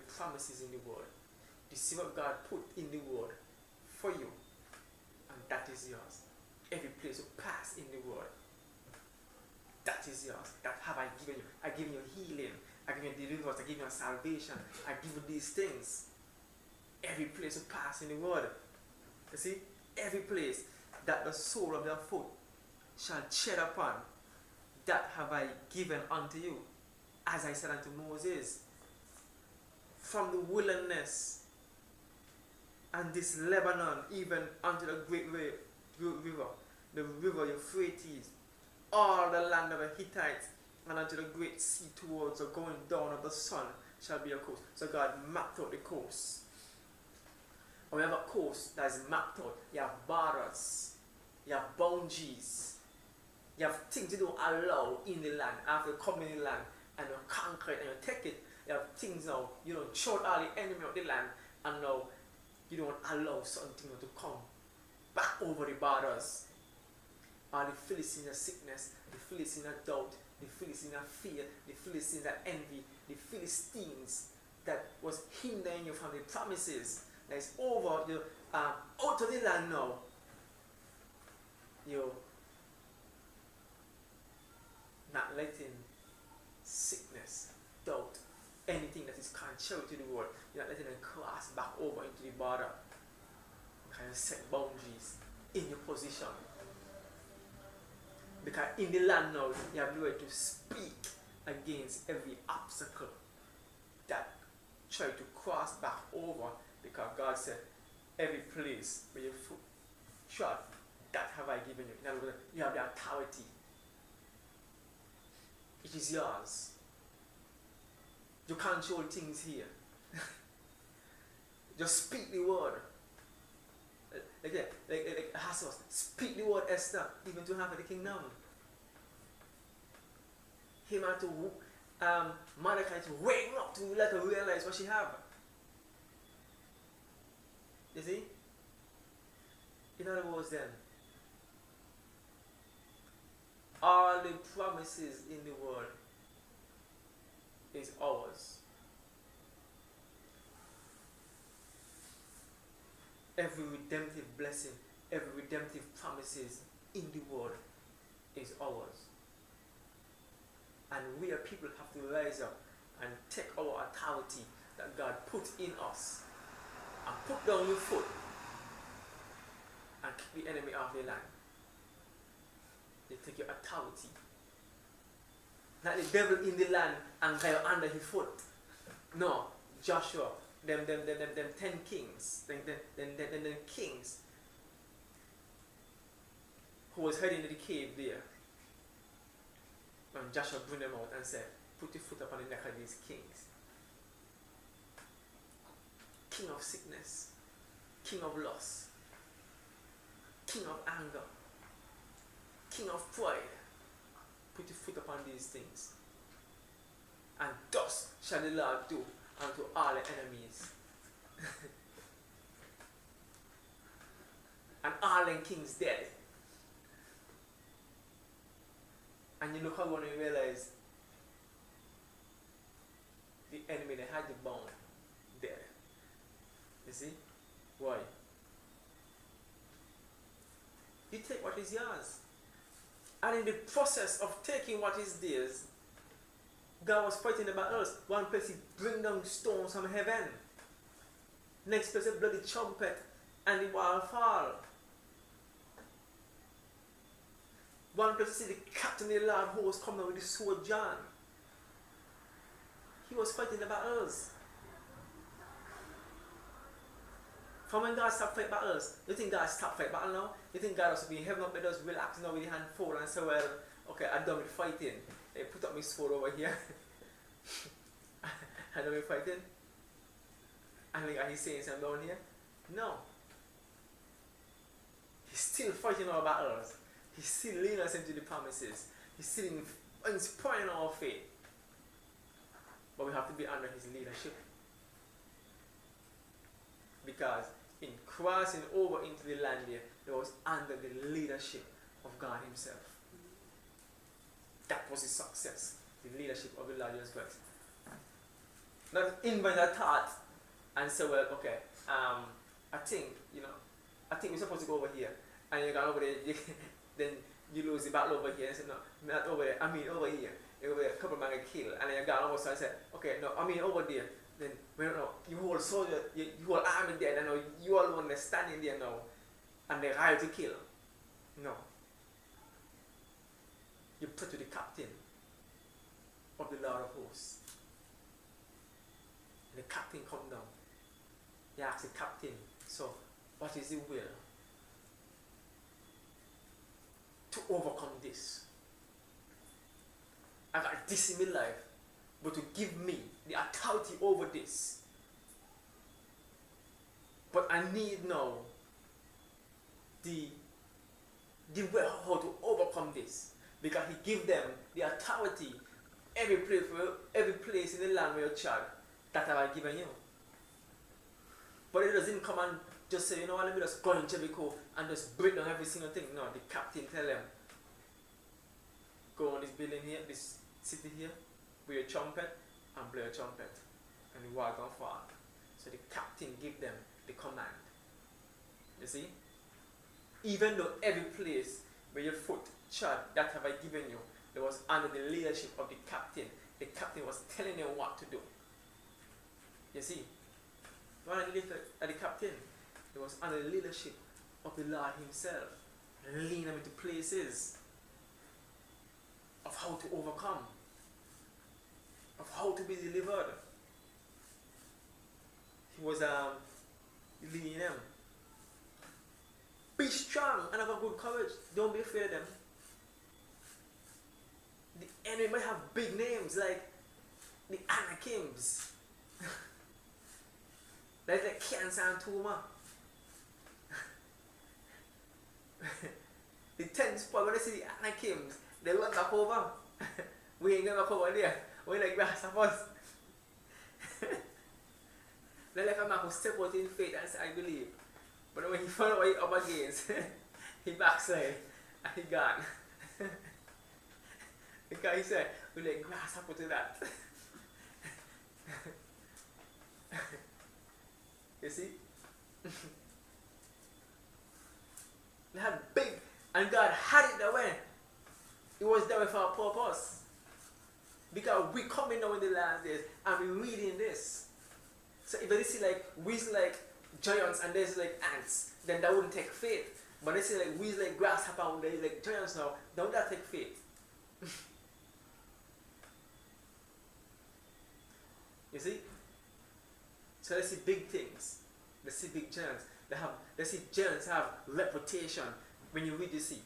promises in the word. You see what God put in the word for you, and that is yours. Every place you pass in the word, that is yours. That have I given you. I give you healing. I give you deliverance. I give you salvation. I give you these things. Every place you pass in the word. You see? Every place that the sole of your foot shall tread upon, that have I given unto you. As I said unto Moses, from the wilderness and this Lebanon, even unto the great river, the river Euphrates, all the land of the Hittites, and unto the great sea towards the going down of the sun shall be a coast. So God mapped out the coast. When we have a coast that is mapped out, you have borders, you have boundaries, you have things you don't allow in the land. After you come in the land and you conquer it and you take it, you have things now, you don't show all the enemy of the land, and now you don't allow something to come back over the borders. All the Philistines of sickness, the Philistines of doubt, the Philistines of fear, the Philistines of envy, the Philistines that was hindering you from the promises that is over you, out of the land now. You're not letting sickness, doubt, anything that is contrary to the word, you're not letting them cross back over into the border. You can set boundaries in your position. Because in the land now, you have the right to speak against every obstacle that try to cross back over, because God said, every place where your foot trod, that have I given you. In other words, you have the authority. It is yours. You control things here. Just speak the word. Like Ahasuerus, speak the word, Esther, even to half of the kingdom. Him had to Mordecai to wake up to let her realize what she have. You see? In other words then, all the promises in the world is ours. Every redemptive blessing, every redemptive promises in the world is ours. And we as people have to rise up and take our authority that God put in us and put down your foot and kick the enemy off the land. You take your authority. Not the devil in the land and go under his foot. No, Joshua, them 10 kings, them kings who was heading to the cave there. And Joshua bring them out and said, put your foot upon the neck of these kings. King of sickness, king of loss, king of anger, king of pride. Put your foot upon these things. And thus shall the Lord do unto all the enemies. And all the kings dead. And you look how when you realize the enemy they had you bound dead. You see? Why? You take what is yours. And in the process of taking what is theirs, God was fighting the battles. One place he bring down stones from heaven. Next place he blow the trumpet and the wall fall. One place you see the captain of the Lord who was coming with the sword John. He was fighting the battles. From when God stopped fighting battles, you think God stopped fighting battle now? You think God was be in heaven up there just relax now with the hand fold and say, well, okay, I'm done with fighting. They put up my sword over here. I'm done with fighting. And like, are you saying something down here? No. He's still fighting our battles. He's still leading us into the promises. He's still inspiring our faith. But we have to be under his leadership. Because in crossing over into the land there, it was under the leadership of God himself. That was his success. The leadership of the Lord Jesus Christ. Not invent a thought and say, well, okay, I think, I think we're supposed to go over here. And you go over there, then you lose the battle over here and say, no, not over there, I mean over here. Over there, a couple of men get killed. And then you go over and say, okay, no, I mean over there. Then, well, no, you hold soldier, you hold army there, and now you all one standing there now. And they hire to kill. No. You pray to the captain of the Lord of Hosts. And the captain come down. You ask the captain, so what is the will to overcome this? I got this in my life, but to give me the authority over this. But I need now the way how to overcome this. Because he give them the authority every place in the land where you child that I have given you. But it doesn't come and just say, you know what, let me just go in Jericho and just break down every single thing. No, the captain tell them, go on this building here, this city here, with your trumpet and blow your trumpet. And the war gonna fall. So the captain give them the command. You see? Even though every place where your foot trod, that have I given you, it was under the leadership of the captain. The captain was telling them what to do. You see? Not under the captain, it was under the leadership of the Lord himself. Leading them into places of how to overcome, of how to be delivered. He was leading them. Be strong and have a good courage. Don't be afraid of them. The enemy might have big names like the Anakims. That's like cancer and tumor. The 10th spot, when they see the Anakims, they run back over. We ain't going back over there. We're like grasshoppers. They're like a man who step out in faith and say, I believe. But when he found out what he up against, he backslide and he gone. Because he said, we like grasshopper to that. You see? They had big, and God had it that way. It was there for a purpose. Because we coming now in the last days and we reading this. So if they see like we like giants and there's like ants, then that wouldn't take faith. But they say like we like grasshopper and there's like giants now, don't that take faith? You see? So they see big things. They see big giants. They see giants have reputation. When you read, you see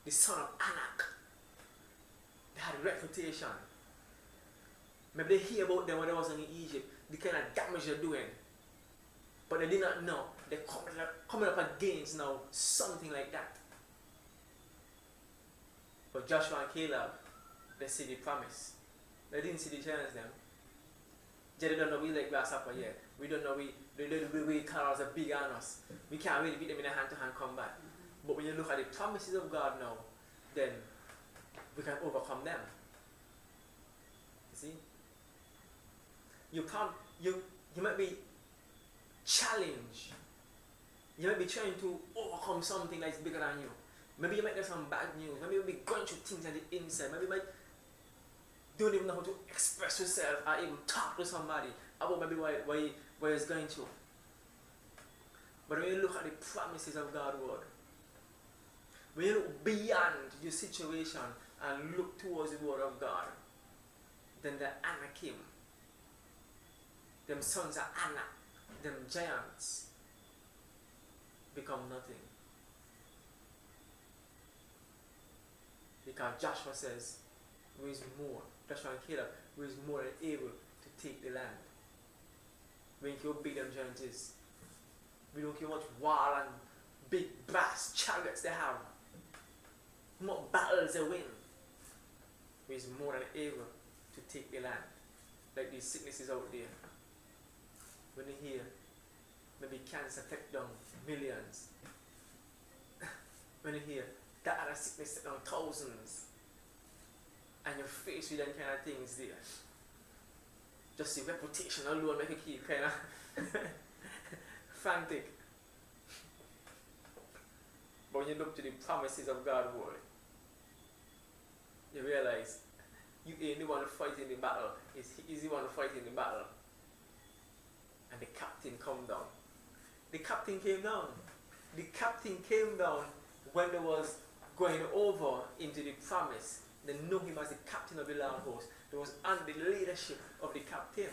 the son of Anak. They had a reputation. Maybe they hear about them when they was in Egypt, the kind of damage they're doing. But they did not know. They're coming up against now something like that. But Joshua and Caleb, they see the promise. They didn't see the giants then. They don't know we like grasshopper yet. We don't know we cars are big on us. We can't really beat them in a hand-to-hand combat. But when you look at the promises of God now, then we can overcome them. You see? You might be challenged. You might be trying to overcome something that's bigger than you. Maybe you might get some bad news. Maybe you'll be going through things on the inside. Maybe you might don't even know how to express yourself or even talk to somebody about maybe where it's going to. But when you look at the promises of God's word, when you look beyond your situation and look towards the word of God, then the Anakim, them sons of Anak, them giants, become nothing. Because Joshua says, who is more, Joshua and Caleb, who is more than able to take the land. We don't care how big them giants is. We don't care how much wall and big brass chariots they have. How much battles they win. Who is more than able to take the land. Like these sicknesses out there. When you hear maybe cancer take down millions. When you hear that other sickness take down thousands. And you're faced with them kind of things there. Just the reputation alone make you keep kind of frantic. But when you look to the promises of God's word, you realize you ain't the one fighting the battle. He's the one fighting the battle. And the captain come down. The captain came down. The captain came down when they was going over into the promise. They knew him as the captain of the land host. They was under the leadership of the captain.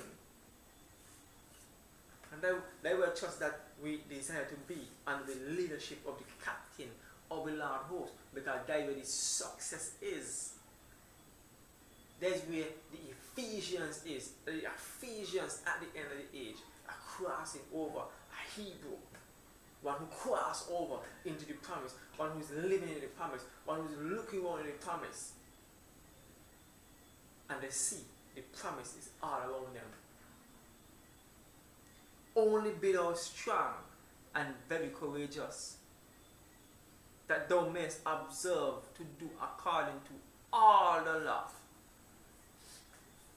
And they were just that we desire to be under the leadership of the captain of the land host, because that's where the success is. That's where the Ephesians is. The Ephesians at the end of the age are crossing over, a Hebrew. One who crossed over into the promise. One who's living in the promise. One who's looking on in the promise. And they see the promise is all around them. Only be thou strong and very courageous, that thou mayest observe to do according to all the law.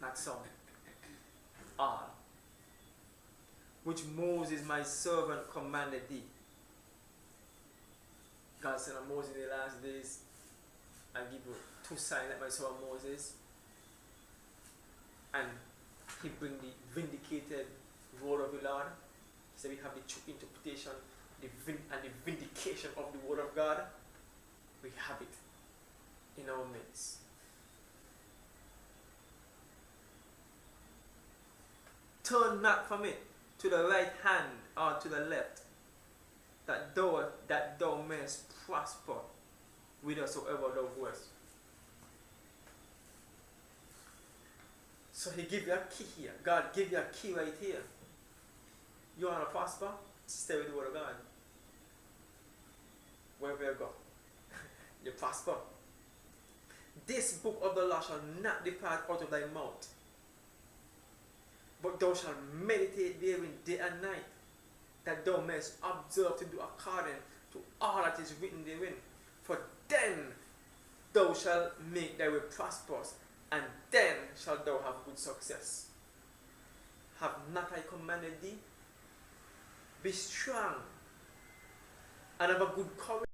Not some. All. Which Moses my servant commanded thee. God said to Moses in the last days, I give you 2 signs like my servant Moses. And he bring the vindicated word of the Lord. So we have the true interpretation and the vindication of the word of God. We have it in our midst. Turn not from it to the right hand or to the left, that thou mayest prosper whithersoever thou goest. So he give you a key here. God give you a key right here. You want to prosper? Stay with the word of God. Wherever you go, you prosper. This book of the law shall not depart out of thy mouth, but thou shalt meditate therein day and night, that thou mayest observe to do according to all that is written therein. For then thou shalt make thy way prosperous, and then shalt thou have good success. Have not I commanded thee? Be strong and have a good courage.